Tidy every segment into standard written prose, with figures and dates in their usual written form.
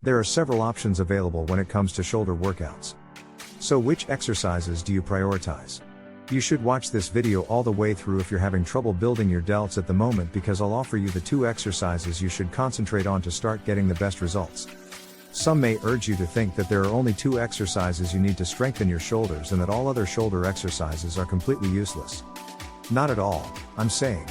There are several options available when it comes to shoulder workouts. So which exercises do you prioritize? You should watch this video all the way through if you're having trouble building your delts at the moment, because I'll offer you the 2 exercises you should concentrate on to start getting the best results. Some may urge you to think that there are only 2 exercises you need to strengthen your shoulders and that all other shoulder exercises are completely useless. Not at all, I'm saying.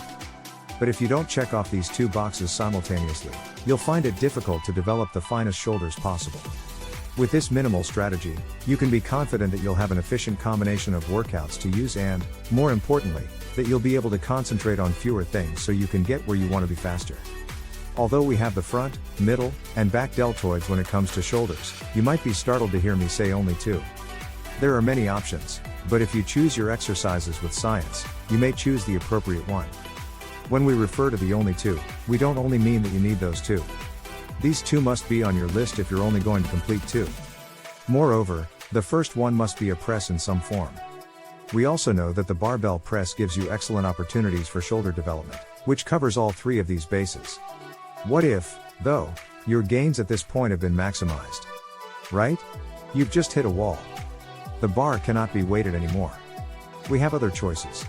But if you don't check off these 2 boxes simultaneously, you'll find it difficult to develop the finest shoulders possible. With this minimal strategy, you can be confident that you'll have an efficient combination of workouts to use and, more importantly, that you'll be able to concentrate on fewer things so you can get where you want to be faster. Although we have the front, middle, and back deltoids when it comes to shoulders, you might be startled to hear me say only 2. There are many options, but if you choose your exercises with science, you may choose the appropriate one. When we refer to the only 2, we don't only mean that you need those 2. These 2 must be on your list if you're only going to complete 2. Moreover, the first one must be a press in some form. We also know that the barbell press gives you excellent opportunities for shoulder development, which covers all 3 of these bases. What if, though, your gains at this point have been maximized? Right? You've just hit a wall. The bar cannot be weighted anymore. We have other choices.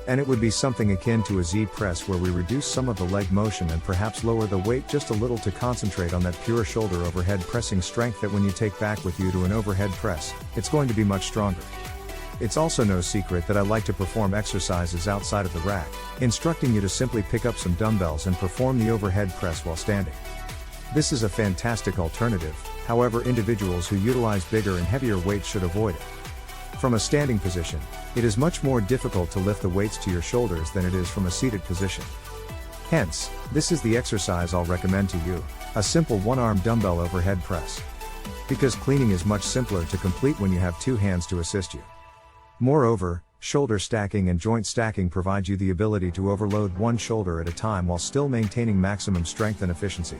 And it would be something akin to a Z press, where we reduce some of the leg motion and perhaps lower the weight just a little to concentrate on that pure shoulder overhead pressing strength that when you take back with you to an overhead press, it's going to be much stronger. It's also no secret that I like to perform exercises outside of the rack, instructing you to simply pick up some dumbbells and perform the overhead press while standing. This is a fantastic alternative, however individuals who utilize bigger and heavier weights should avoid it. From a standing position, it is much more difficult to lift the weights to your shoulders than it is from a seated position. Hence, this is the exercise I'll recommend to you, a simple 1-arm dumbbell overhead press. Because cleaning is much simpler to complete when you have 2 hands to assist you. Moreover, shoulder stacking and joint stacking provide you the ability to overload one shoulder at a time while still maintaining maximum strength and efficiency.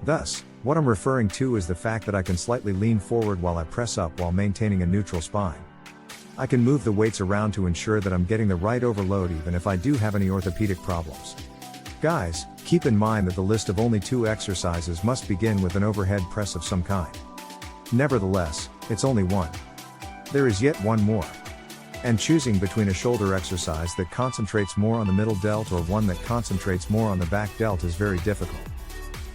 Thus, what I'm referring to is the fact that I can slightly lean forward while I press up while maintaining a neutral spine. I can move the weights around to ensure that I'm getting the right overload even if I do have any orthopedic problems. Guys, keep in mind that the list of only 2 exercises must begin with an overhead press of some kind. Nevertheless, it's only 1. There is yet one more. And choosing between a shoulder exercise that concentrates more on the middle delt or one that concentrates more on the back delt is very difficult.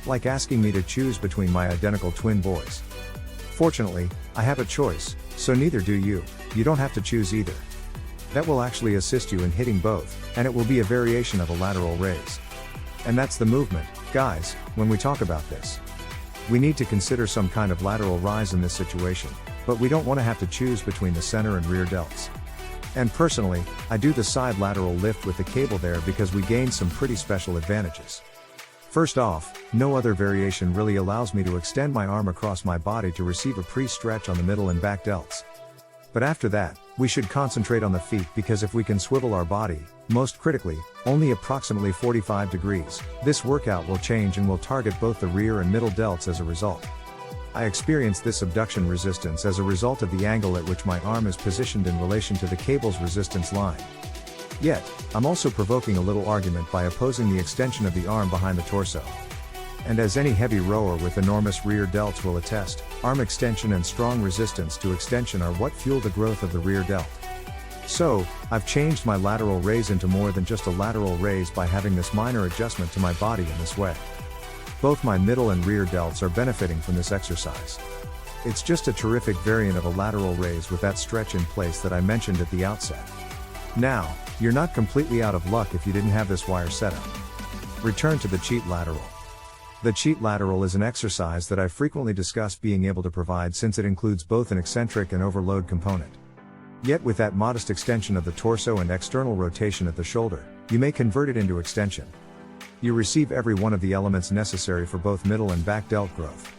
Like asking me to choose between my identical twin boys. Fortunately, I have a choice, so neither do you. You don't have to choose either. That will actually assist you in hitting both, and it will be a variation of a lateral raise. And that's the movement, guys, when we talk about this. We need to consider some kind of lateral rise in this situation, but we don't want to have to choose between the center and rear delts. And personally, I do the side lateral lift with the cable there because we gain some pretty special advantages. First off, no other variation really allows me to extend my arm across my body to receive a pre-stretch on the middle and back delts. But after that, we should concentrate on the feet, because if we can swivel our body, most critically, only approximately 45 degrees, this workout will change and will target both the rear and middle delts as a result. I experience this abduction resistance as a result of the angle at which my arm is positioned in relation to the cable's resistance line. Yet, I'm also provoking a little argument by opposing the extension of the arm behind the torso. And as any heavy rower with enormous rear delts will attest, arm extension and strong resistance to extension are what fuel the growth of the rear delt. So, I've changed my lateral raise into more than just a lateral raise by having this minor adjustment to my body in this way. Both my middle and rear delts are benefiting from this exercise. It's just a terrific variant of a lateral raise with that stretch in place that I mentioned at the outset. Now, you're not completely out of luck if you didn't have this wire setup. Return to the cheat lateral. The cheat lateral is an exercise that I frequently discuss being able to provide, since it includes both an eccentric and overload component. Yet with that modest extension of the torso and external rotation at the shoulder, you may convert it into extension. You receive every one of the elements necessary for both middle and back delt growth.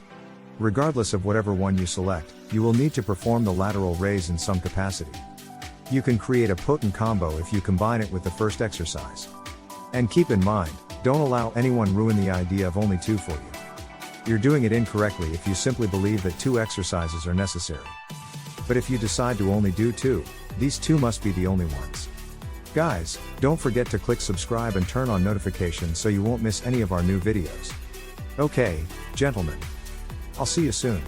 Regardless of whatever one you select, you will need to perform the lateral raise in some capacity. You can create a potent combo if you combine it with the first exercise. And keep in mind, don't allow anyone ruin the idea of only 2 for you. You're doing it incorrectly if you simply believe that 2 exercises are necessary. But if you decide to only do 2, these 2 must be the only ones. Guys, don't forget to click subscribe and turn on notifications so you won't miss any of our new videos. Okay, gentlemen. I'll see you soon.